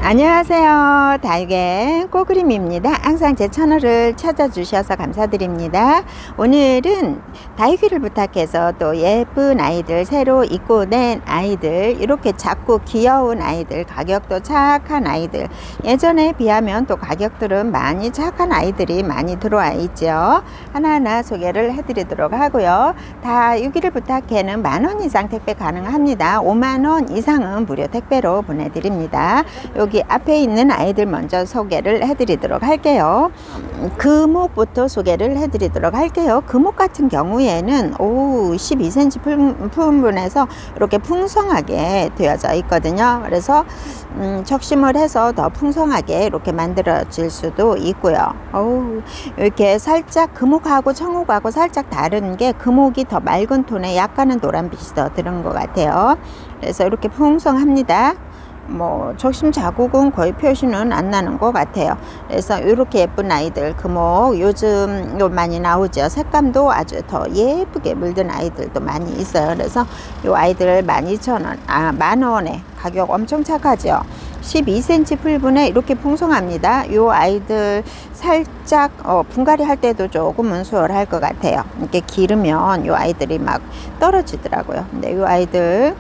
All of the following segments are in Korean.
안녕하세요. 다육의 꼬그림입니다. 항상 제 채널을 찾아주셔서 감사드립니다. 오늘은 다육이를 부탁해서 또 예쁜 아이들, 새로 입고 낸 아이들, 이렇게 작고 귀여운 아이들, 가격도 착한 아이들, 예전에 비하면 또 가격들은 많이 착한 아이들이 많이 들어와 있죠. 하나하나 소개를 해드리도록 하고요. 다육이를 부탁해는 만원 이상 택배 가능합니다. 5만원 이상은 무료 택배로 보내드립니다. 여기 앞에 있는 아이들 먼저 소개를 해드리도록 할게요. 금옥부터 소개를 해드리도록 할게요. 금옥 같은 경우에는 12cm 품분에서 이렇게 풍성하게 되어져 있거든요. 그래서 적심을 해서 더 풍성하게 이렇게 만들어질 수도 있고요. 이렇게 살짝 금옥하고 청옥하고 살짝 다른 게, 금옥이 더 맑은 톤에 약간은 노란빛이 더 들은 것 같아요. 그래서 이렇게 풍성합니다. 적심 자국은 거의 표시는 안 나는 것 같아요. 그래서 이렇게 예쁜 아이들, 금옥 요즘 많이 나오죠. 색감도 아주 더 예쁘게 물든 아이들도 많이 있어요. 그래서 이 아이들 12,000원, 만원에 가격 엄청 착하죠. 12cm 풀분에 이렇게 풍성합니다. 이 아이들 살짝 분갈이 할 때도 조금은 수월할 것 같아요. 이렇게 기르면 이 아이들이 막 떨어지더라고요. 근데 이 아이들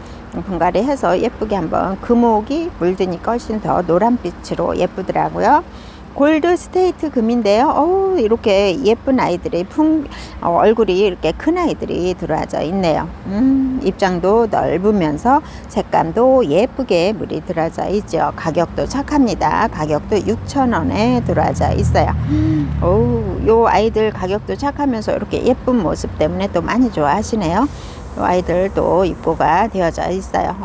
분갈이 해서 예쁘게 한번, 금옥이 물드니까 훨씬 더 노란빛으로 예쁘더라고요. 골드 스테이트 금인데요. 이렇게 예쁜 아이들이 얼굴이 이렇게 큰 아이들이 들어와져 있네요. 입장도 넓으면서 색감도 예쁘게 물이 들어져 있죠. 가격도 착합니다. 가격도 6,000원에 들어와져 있어요. 요 아이들 가격도 착하면서 이렇게 예쁜 모습 때문에 또 많이 좋아하시네요. 이 아이들도 입고가 되어져 있어요.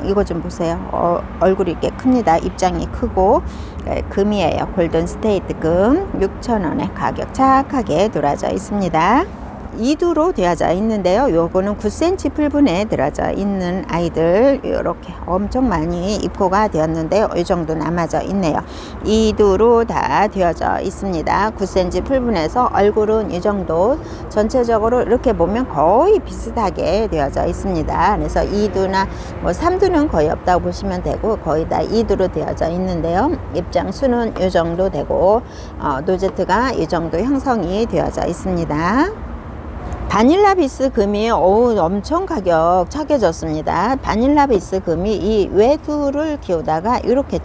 이거 좀 보세요. 얼굴이 이렇게 큽니다. 입장이 크고, 금이에요. 골든 스테이트 금 6,000원에 가격 착하게 들어져 있습니다. 2두로 되어져 있는데요. 요거는 9cm 풀분에 들어져 있는 아이들, 이렇게 엄청 많이 입고가 되었는데요. 이 정도 남아져 있네요. 2두로 다 되어져 있습니다. 9cm 풀분에서 얼굴은 이 정도, 전체적으로 이렇게 보면 거의 비슷하게 되어져 있습니다. 그래서 2두나 3두는 거의 없다고 보시면 되고, 거의 다 2두로 되어져 있는데요. 입장 수는 이 정도 되고, 노제트가 이 정도 형성이 되어져 있습니다. 바닐라비스 금이 엄청 가격 착해졌습니다. 바닐라비스 금이 이 외두를 키우다가 이렇게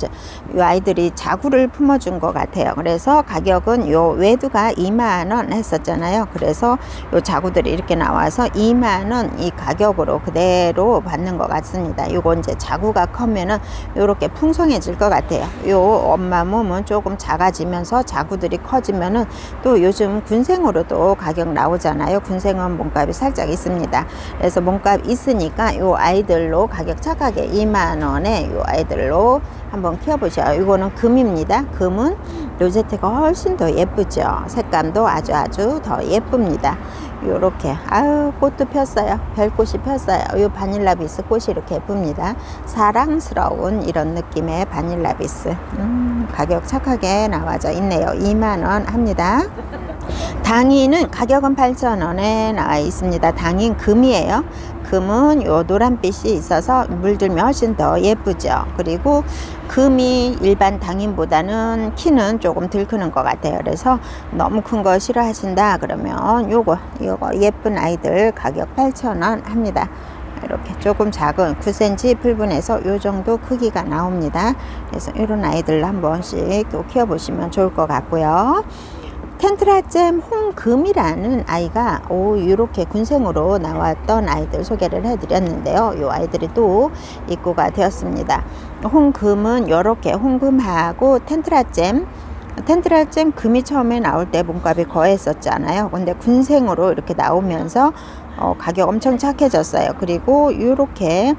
이 아이들이 자구를 품어준 것 같아요. 그래서 가격은 요 외두가 2만원 했었잖아요. 그래서 요 자구들이 이렇게 나와서 2만원 이 가격으로 그대로 받는 것 같습니다. 요거 이제 자구가 커면은 요렇게 풍성해질 것 같아요. 요 엄마 몸은 조금 작아지면서 자구들이 커지면은, 또 요즘 군생으로도 가격 나오잖아요. 군생 몸값이 살짝 있습니다. 그래서 몸값 있으니까 이 아이들로 가격 착하게 2만원에 이 아이들로 한번 키워보셔요. 이거는 금입니다. 금은 로제트가 훨씬 더 예쁘죠. 색감도 아주 더 예쁩니다. 요렇게 꽃도 폈어요. 별꽃이 폈어요. 이 바닐라비스 꽃이 이렇게 예쁩니다. 사랑스러운 이런 느낌의 바닐라비스. 가격 착하게 나와져 있네요. 2만원 합니다. 당인은 가격은 8,000원에 나와 있습니다. 당인 금이에요. 금은 요 노란빛이 있어서 물들면 훨씬 더 예쁘죠. 그리고 금이 일반 당인보다는 키는 조금 덜 크는 것 같아요. 그래서 너무 큰 거 싫어하신다 그러면 요거 예쁜 아이들 가격 8,000원 합니다. 이렇게 조금 작은 9cm 풀분에서 요 정도 크기가 나옵니다. 그래서 이런 아이들 한 번씩 또 키워보시면 좋을 것 같고요. 텐트라잼 홍금이라는 아이가 이렇게 군생으로 나왔던 아이들 소개를 해드렸는데요. 이 아이들이 또 입고가 되었습니다. 홍금은 이렇게 홍금하고 텐트라잼 금이 처음에 나올 때 몸값이 거했었잖아요. 근데 군생으로 이렇게 나오면서 가격 엄청 착해졌어요. 그리고 이렇게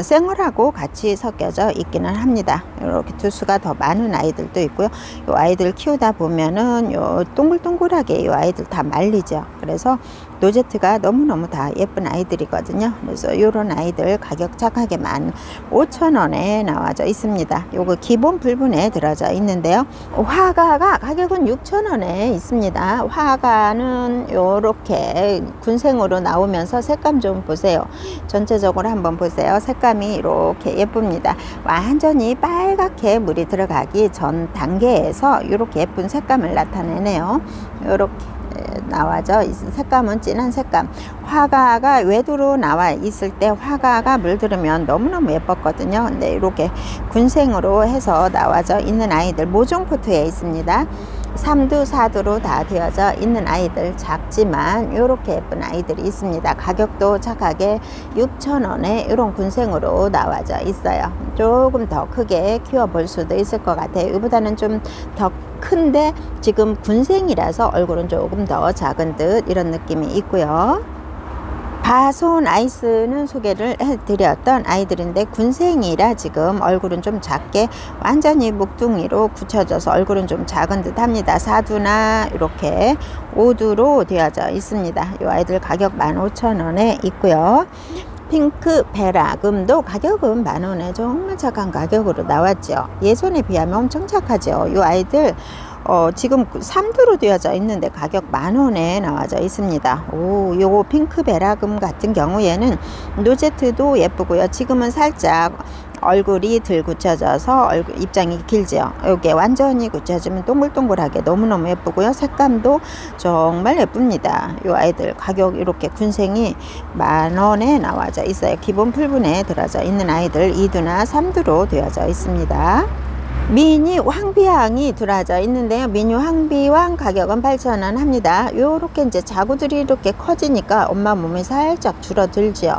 생얼하고 같이 섞여져 있기는 합니다. 이렇게 두수가 더 많은 아이들도 있고요. 이 아이들 키우다 보면은 요 동글동글하게 이 아이들 다 말리죠. 그래서 노제트가 너무너무 다 예쁜 아이들이거든요. 그래서 이런 아이들 가격 착하게 15,000원에 나와져 있습니다. 요거 기본 풀분에 들어져 있는데요. 화가가 가격은 6,000원에 있습니다. 화가는 요렇게 군생으로 나오면서 색감 좀 보세요. 전체적으로 한번 보세요. 색감이 이렇게 예쁩니다. 완전히 빨갛게 물이 들어가기 전 단계에서 이렇게 예쁜 색감을 나타내네요. 이렇게 나와져 색감은 진한 색감. 화가가 외두로 나와 있을 때 화가가 물들으면 너무너무 예뻤거든요. 근데 이렇게 군생으로 해서 나와져 있는 아이들 모종 포트에 있습니다. 3두 4두로 다 되어져 있는 아이들, 작지만 이렇게 예쁜 아이들이 있습니다. 가격도 착하게 6,000원에 이런 군생으로 나와져 있어요. 조금 더 크게 키워볼 수도 있을 것 같아요. 이보다는 좀 더 큰데 지금 군생이라서 얼굴은 조금 더 작은 듯 이런 느낌이 있고요. 바손 아이스는 소개를 해드렸던 아이들인데 군생이라 지금 얼굴은 좀 작게 완전히 묵둥이로 굳혀져서 얼굴은 좀 작은 듯 합니다. 4두나 이렇게 5두로 되어져 있습니다. 이 아이들 가격 15,000원에 있고요. 핑크 베라금도 가격은 10,000원에 정말 착한 가격으로 나왔죠. 예전에 비하면 엄청 착하죠. 이 아이들 지금 3두로 되어져 있는데 가격 10,000원에 나와져 있습니다. 요거 핑크 베라금 같은 경우에는 노제트도 예쁘고요. 지금은 살짝 얼굴이 덜 굳혀져서 입장이 길죠. 이게 완전히 굳혀지면 동글동글하게 너무너무 예쁘고요. 색감도 정말 예쁩니다. 이 아이들 가격 이렇게 군생이 10,000원에 나와져 있어요. 기본 풀분에 들어져 있는 아이들 2두나 3두로 되어져 있습니다. 미니 황비왕이 들어져 있는데요. 미니 황비왕 가격은 8,000원 합니다. 요렇게 이제 자구들이 이렇게 커지니까 엄마 몸이 살짝 줄어들죠.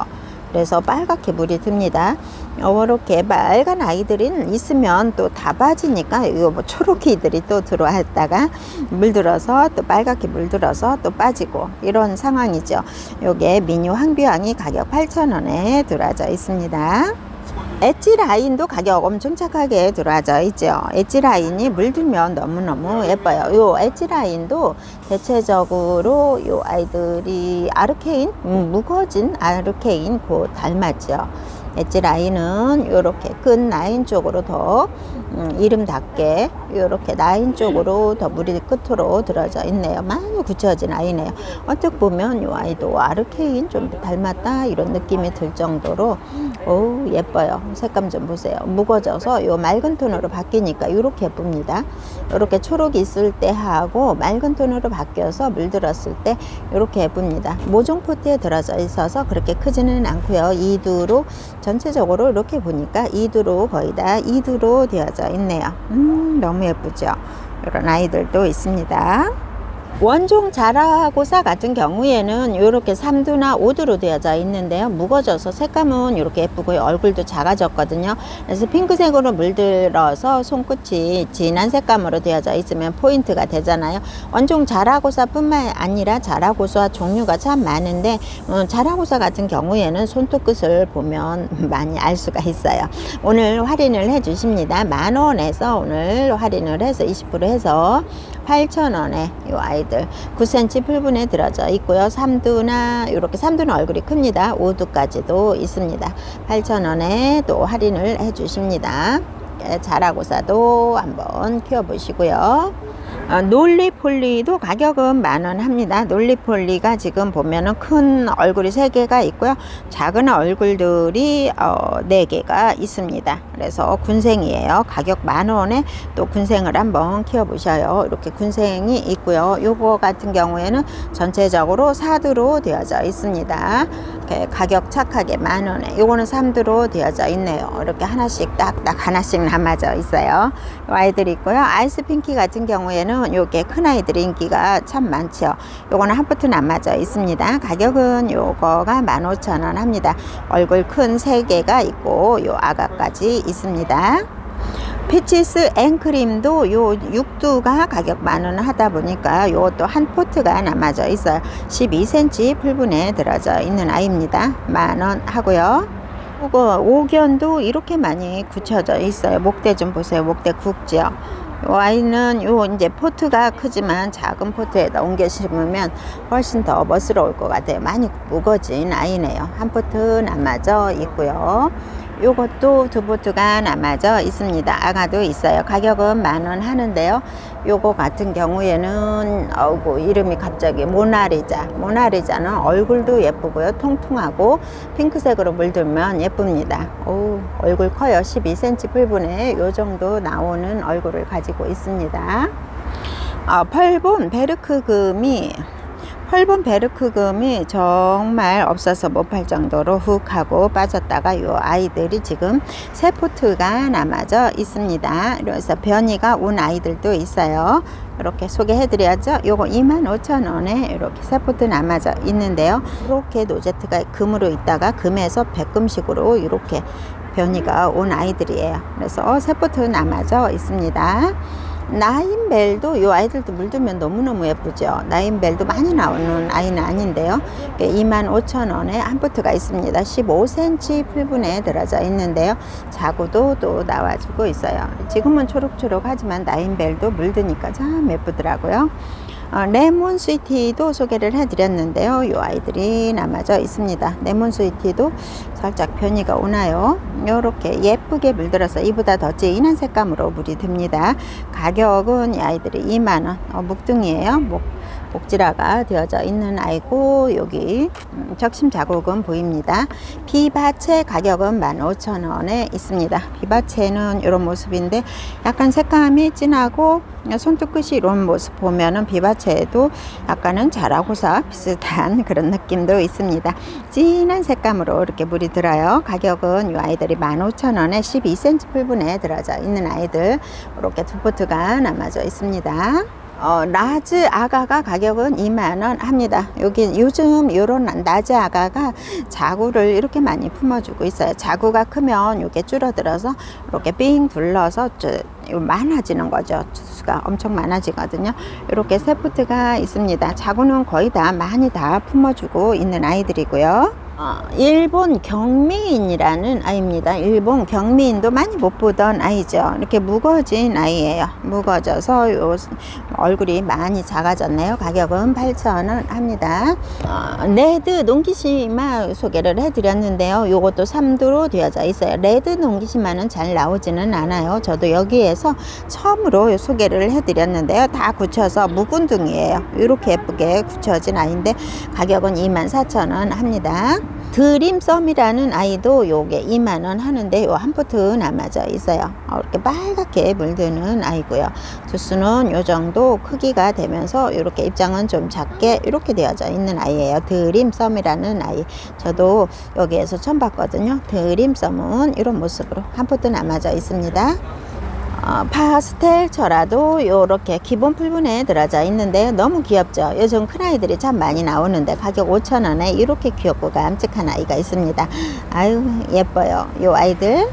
그래서 빨갛게 물이 듭니다. 이렇게 빨간 아이들이 있으면 또 다 빠지니까 이거 뭐 초록이들이 또 들어왔다가 물들어서 또 빨갛게 물들어서 또 빠지고 이런 상황이죠. 요게 미니 황비왕이 가격 8,000원에 들어져 있습니다. 엣지 라인도 가격 엄청 착하게 들어와져 있죠. 엣지 라인이 물들면 너무너무 예뻐요. 요 엣지 라인도 대체적으로 요 아이들이 아르케인, 무거워진 아르케인 곧 닮았죠. 엣지 라인은 이렇게 끈 라인 쪽으로 더 이름답게 이렇게 라인 쪽으로 더 무리 끝으로 들어져 있네요. 많이 굳혀진 아이네요. 어떻게 보면 이 아이도 아르케인 좀 닮았다 이런 느낌이 들 정도로 예뻐요. 색감 좀 보세요. 무거워져서 요 맑은 톤으로 바뀌니까 이렇게 예쁩니다. 이렇게 초록이 있을 때 하고 맑은 톤으로 바뀌어서 물들었을 때 이렇게 예쁩니다. 모종 포트에 들어져 있어서 그렇게 크지는 않고요. 2두로 전체적으로 이렇게 보니까 2두로 거의 다 2두로 되어져 있네요. 너무 예쁘죠. 이런 아이들도 있습니다. 원종 자라고사 같은 경우에는 이렇게 3두나 5두로 되어져 있는데요. 무거워져서 색감은 이렇게 예쁘고요. 얼굴도 작아졌거든요. 그래서 핑크색으로 물들어서 손끝이 진한 색감으로 되어져 있으면 포인트가 되잖아요. 원종 자라고사 뿐만 아니라 자라고사 종류가 참 많은데 자라고사 같은 경우에는 손톱 끝을 보면 많이 알 수가 있어요. 오늘 할인을 해 주십니다. 10,000원에서 오늘 할인을 해서 20% 해서 8,000원에 이 아이들 9cm 풀분에 들어져 있고요. 3두나 이렇게 3두는 얼굴이 큽니다. 5두까지도 있습니다. 8,000원에 또 할인을 해 주십니다. 자라고사도 한번 키워보시고요. 놀리폴리도 가격은 10,000원 합니다. 놀리폴리가 지금 보면은 큰 얼굴이 3개가 있고요. 작은 얼굴들이 4개가 있습니다. 그래서 군생이에요. 가격 10,000원에 또 군생을 한번 키워보셔요. 이렇게 군생이 있고요. 요거 같은 경우에는 전체적으로 4두로 되어져 있습니다. 이렇게 가격 착하게 10,000원에 요거는 3두로 되어져 있네요. 이렇게 하나씩 딱딱 하나씩 남아져 있어요. 요 아이들이 있고요. 아이스 핑키 같은 경우에는 요게 큰 아이들 인기가 참 많죠. 요거는 한 포트 남아져 있습니다. 가격은 요거가 15,000원 합니다. 얼굴 큰 3개가 있고 요 아가까지 있습니다. 피치스 앵크림도 요 6두가 가격 10,000원 하다 보니까 요것도 한 포트가 남아져 있어요. 12cm 풀분에 들어져 있는 아이입니다. 10,000원 하고요. 요거 옥연도 이렇게 많이 굳혀져 있어요. 목대 좀 보세요. 목대 굵죠. 요 아이는 요 이제 포트가 크지만 작은 포트에다 옮겨 심으면 훨씬 더 멋스러울 것 같아요. 많이 무거진 아이네요. 한 포트 남아져 있고요. 요것도 두 포트가 남아져 있습니다. 아가도 있어요. 가격은 10,000원 하는데요. 요거 같은 경우에는 이름이 갑자기 모나리자는 얼굴도 예쁘고요. 통통하고 핑크색으로 물들면 예쁩니다. 얼굴 커요. 12cm 풀분에 요 정도 나오는 얼굴을 가지고 있습니다. 펄본 베르크금이 정말 없어서 못 팔 정도로 훅 하고 빠졌다가 요 아이들이 지금 3포트가 남아져 있습니다. 그래서 변이가 온 아이들도 있어요. 이렇게 소개해 드려야죠. 요거 25,000원에 이렇게 3포트 남아져 있는데요. 이렇게 노제트가 금으로 있다가 금에서 백금식으로 이렇게 변이가 온 아이들이에요. 그래서 3포트 남아져 있습니다. 나인벨도 이 아이들도 물들면 너무너무 예쁘죠. 나인벨도 많이 나오는 아이는 아닌데요. 25,000원에 한 포트가 있습니다. 15cm 풀분에 들어져 있는데요. 자구도 또 나와주고 있어요. 지금은 초록초록하지만 나인벨도 물드니까 참 예쁘더라고요. 레몬 스위티도 소개를 해드렸는데요. 이 아이들이 남아져 있습니다. 레몬 스위티도 살짝 변이가 오나요? 이렇게 예쁘게 물들어서 이보다 더 진한 색감으로 물이 듭니다. 가격은 이 아이들이 20,000원. 묵둥이에요. 목질화가 되어져 있는 아이고, 여기 적심 자국은 보입니다. 비바체 가격은 15,000원에 있습니다. 비바체는 이런 모습인데 약간 색감이 진하고 손톱 끝이 이런 모습 보면은 비바체에도 약간은 자라고사 비슷한 그런 느낌도 있습니다. 진한 색감으로 이렇게 물이 들어요. 가격은 이 아이들이 15,000원에 12cm 풀분에 들어져 있는 아이들, 이렇게 두 포트가 남아져 있습니다. 라즈 아가가 가격은 20,000원 합니다. 여기 요즘 요런 라즈 아가가 자구를 이렇게 많이 품어주고 있어요. 자구가 크면 이게 줄어들어서 이렇게 삥 둘러서 많아지는 거죠. 수가 엄청 많아지거든요. 이렇게 3포트가 있습니다. 자구는 거의 다 많이 다 품어주고 있는 아이들이고요. 일본 경미인이라는 아이입니다. 일본 경미인도 많이 못 보던 아이죠. 이렇게 무거워진 아이예요. 무거워져서 요 얼굴이 많이 작아졌네요. 가격은 8,000원 합니다. 레드 농기시마 소개를 해드렸는데요. 요것도 3두로 되어져 있어요. 레드 농기시마는 잘 나오지는 않아요. 저도 여기에서 처음으로 소개를 해드렸는데요. 다 굳혀서 묵은둥이에요. 이렇게 예쁘게 굳혀진 아이인데 가격은 24,000원 합니다. 드림썸이라는 아이도 요게 20,000원 하는데 요 한 포트 남아져 있어요. 이렇게 빨갛게 물드는 아이고요. 두수는 요 정도 크기가 되면서 이렇게 입장은 좀 작게 이렇게 되어져 있는 아이예요. 드림썸이라는 아이, 저도 여기에서 처음 봤거든요. 드림썸은 이런 모습으로 한 포트 남아져 있습니다. 파스텔 철화도 이렇게 기본 풀분에 들어져 있는데 너무 귀엽죠. 요즘 큰 아이들이 참 많이 나오는데 가격 5,000원에 이렇게 귀엽고 깜찍한 아이가 있습니다. 아유 예뻐요. 요 아이들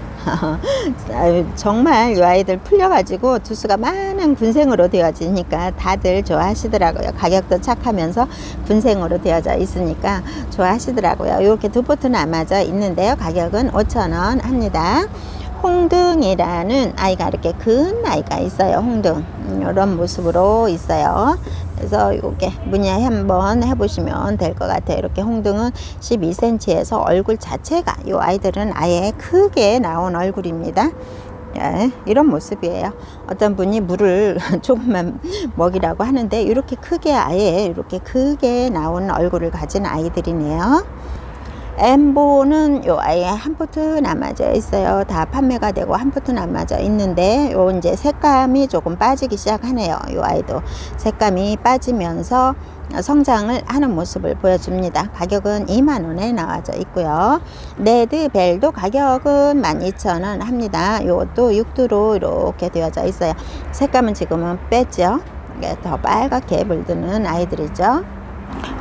정말 이 아이들 풀려가지고 두수가 많은 군생으로 되어지니까 다들 좋아하시더라고요. 가격도 착하면서 군생으로 되어져 있으니까 좋아하시더라고요. 이렇게 두 포트 남아져 있는데요. 가격은 5,000원 합니다. 홍등이라는 아이가 이렇게 큰 아이가 있어요. 홍등 이런 모습으로 있어요. 그래서 이렇게 문의 한번 해보시면 될 것 같아요. 이렇게 홍등은 12cm에서 얼굴 자체가 이 아이들은 아예 크게 나온 얼굴입니다. 예, 이런 모습이에요. 어떤 분이 물을 조금만 먹이라고 하는데 이렇게 크게 아예 이렇게 크게 나온 얼굴을 가진 아이들이네요. 엠보는 요 아예 한 포트 남아져 있어요. 다 판매가 되고 한 포트 남아져 있는데 요 이제 색감이 조금 빠지기 시작하네요. 요 아이도 색감이 빠지면서 성장을 하는 모습을 보여줍니다. 가격은 20,000원에 나와져 있고요. 레드벨도 가격은 12,000원 합니다. 요것도 6두로 이렇게 되어져 있어요. 색감은 지금은 뺐죠. 더 빨갛게 물드는 아이들이죠.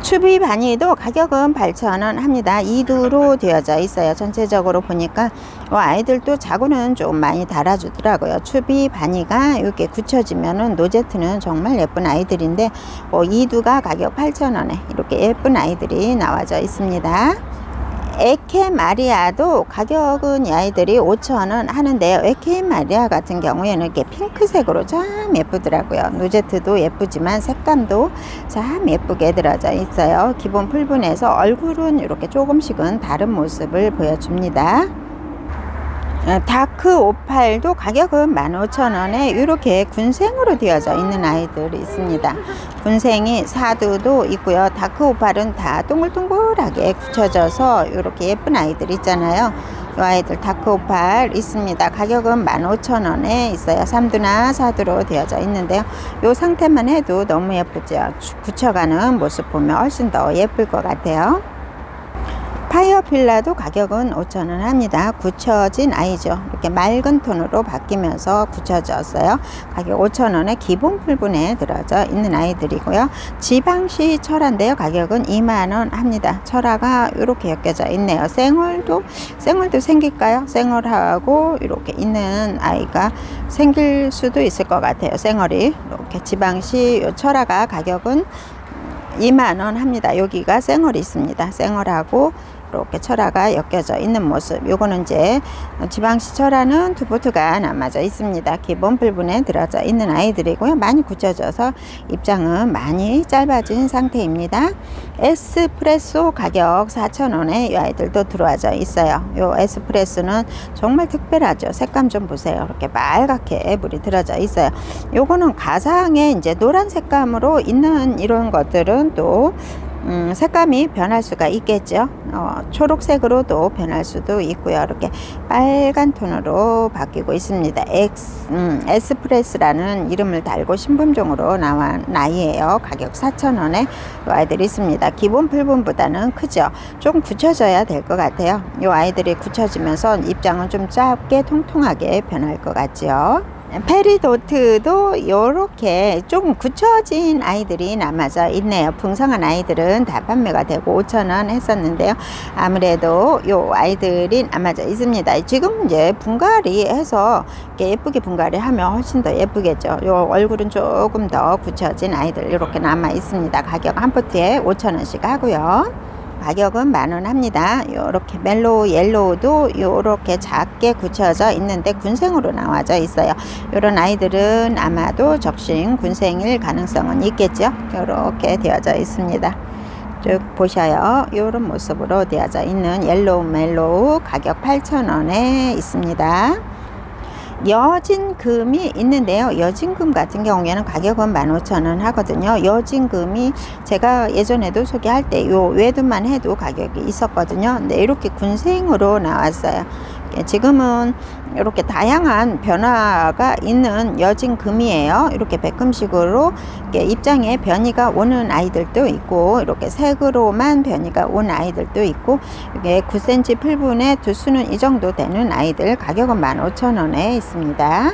추비 바니도 가격은 8,000원 합니다. 2두로 되어져 있어요. 전체적으로 보니까 아이들도 자구는 좀 많이 달아주더라고요. 추비 바니가 이렇게 굳혀지면은 노제트는 정말 예쁜 아이들인데 2두가 가격 8,000원에 이렇게 예쁜 아이들이 나와져 있습니다. 에케 마리아도 가격은 이 아이들이 5,000원 하는데요. 에케 마리아 같은 경우에는 이렇게 핑크색으로 참 예쁘더라고요. 누제트도 예쁘지만 색감도 참 예쁘게 들어져 있어요. 기본 풀분에서 얼굴은 이렇게 조금씩은 다른 모습을 보여줍니다. 다크 58도 가격은 15,000원에 이렇게 군생으로 되어져 있는 아이들이 있습니다. 군생이 4두도 있고요. 다크 58은 다 동글동글하게 굳혀져서 이렇게 예쁜 아이들 있잖아요. 이 아이들 다크 58 있습니다. 가격은 15,000원에 있어요. 3두나 4두로 되어져 있는데요. 이 상태만 해도 너무 예쁘죠. 굳혀가는 모습 보면 훨씬 더 예쁠 것 같아요. 파이어필라도 가격은 5,000원 합니다. 굳혀진 아이죠. 이렇게 맑은 톤으로 바뀌면서 굳혀졌어요. 가격 5,000원에 기본 풀분에 들어져 있는 아이들이고요. 지방시 철화인데요. 가격은 2만원 합니다. 철화가 이렇게 엮여져 있네요. 생얼도 생길까요? 생얼하고 이렇게 있는 아이가 생길 수도 있을 것 같아요. 생얼이 이렇게 지방시 철화가 가격은 2만원 합니다. 여기가 생얼이 있습니다. 생얼하고 이렇게 철화가 엮여져 있는 모습. 요거는 이제 지방시 철화는 두 보트가 남아져 있습니다. 기본 풀분에 들어져 있는 아이들이고요. 많이 굳혀져서 입장은 많이 짧아진 상태입니다. 에스프레소 가격 4,000원에 이 아이들도 들어와져 있어요. 요 에스프레소는 정말 특별하죠. 색감 좀 보세요. 이렇게 빨갛게 물이 들어져 있어요. 요거는 가상에 이제 노란 색감으로 있는 이런 것들은 또 색감이 변할 수가 있겠죠. 초록색으로도 변할 수도 있고요. 이렇게 빨간 톤으로 바뀌고 있습니다. 에스프레스라는 이름을 달고 신분종으로 나온 아이예요. 가격 4,000원에 이 아이들이 있습니다. 기본 풀분보다는 크죠. 조금 굳혀져야 될 것 같아요. 이 아이들이 굳혀지면서 입장은 좀 짧게 통통하게 변할 것 같죠. 페리도트도 이렇게 조금 굳혀진 아이들이 남아져 있네요. 풍성한 아이들은 다 판매가 되고 5,000원 했었는데요. 아무래도 이 아이들이 남아져 있습니다. 지금 이제 분갈이 해서 이렇게 예쁘게 분갈이 하면 훨씬 더 예쁘겠죠. 이 얼굴은 조금 더 굳혀진 아이들 이렇게 남아 있습니다. 가격 한 포트에 5,000원씩 하고요. 가격은 10,000원 합니다. 요렇게 멜로우 옐로우도 요렇게 작게 굳혀져 있는데 군생으로 나와져 있어요. 요런 아이들은 아마도 적신 군생일 가능성은 있겠죠. 요렇게 되어져 있습니다. 쭉 보셔요. 요런 모습으로 되어져 있는 옐로우 멜로우 가격 8,000원에 있습니다. 여진금이 있는데요. 여진금 같은 경우에는 가격은 15,000원 하거든요. 여진금이 제가 예전에도 소개할 때 요 외두만 해도 가격이 있었거든요. 근데 이렇게 군생으로 나왔어요. 지금은 이렇게 다양한 변화가 있는 여진금이에요. 이렇게 백금식으로 입장에 변이가 오는 아이들도 있고 이렇게 색으로만 변이가 온 아이들도 있고 이게 9cm 풀분의 두수는 이 정도 되는 아이들 가격은 15,000원에 있습니다.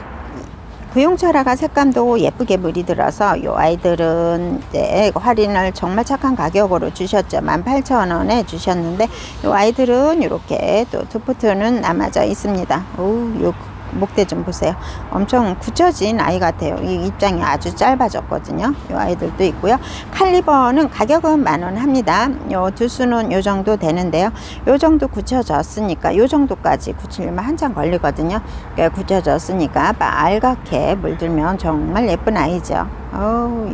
구용철화가 색감도 예쁘게 물이 들어서 이 아이들은 이제 할인을 정말 착한 가격으로 주셨죠. 18,000원에 주셨는데 이 아이들은 이렇게 또 두 포트는 남아져 있습니다. 요 목대 좀 보세요. 엄청 굳혀진 아이 같아요. 이 입장이 아주 짧아졌거든요. 이 아이들도 있고요. 칼리버는 가격은 10,000원 합니다. 요 두수는 요 정도 되는데요. 요 정도 굳혀졌으니까 요 정도까지 굳히려면 한참 걸리거든요. 굳혀졌으니까 빨갛게 물들면 정말 예쁜 아이죠.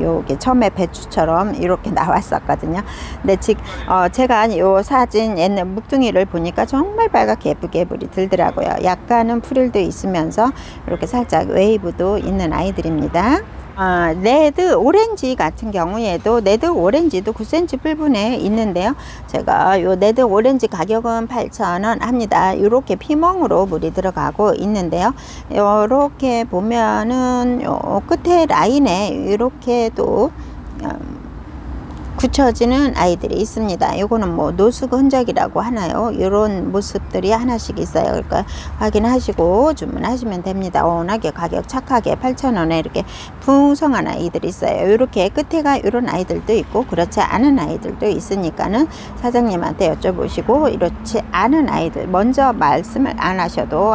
요게 처음에 배추처럼 이렇게 나왔었거든요. 근데 지금 제가 요 사진 옛날 묵둥이를 보니까 정말 빨갛게 예쁘게 물이 들더라고요. 약간은 프릴도 있으면서 이렇게 살짝 웨이브도 있는 아이들입니다. 레드 오렌지 같은 경우에도 레드 오렌지도 9cm 풀분에 있는데요. 제가 요 레드 오렌지 가격은 8,000원 합니다. 이렇게 피멍으로 물이 들어가고 있는데요. 이렇게 보면은 요 끝에 라인에 이렇게 또 굳혀지는 아이들이 있습니다. 이거는 뭐 노숙 흔적이라고 하나요? 이런 모습들이 하나씩 있어요. 그러니까 확인하시고 주문하시면 됩니다. 워낙에 가격 착하게 8,000원에 이렇게 풍성한 아이들이 있어요. 이렇게 끝에가 이런 아이들도 있고 그렇지 않은 아이들도 있으니까는 사장님한테 여쭤보시고 이렇지 않은 아이들 먼저 말씀을 안 하셔도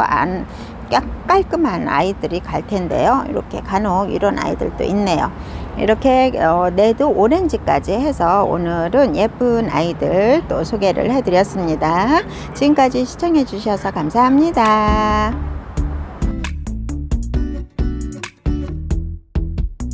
깔끔한 아이들이 갈 텐데요. 이렇게 간혹 이런 아이들도 있네요. 이렇게 레드 오렌지까지 해서 오늘은 예쁜 아이들 또 소개를 해드렸습니다. 지금까지 시청해 주셔서 감사합니다.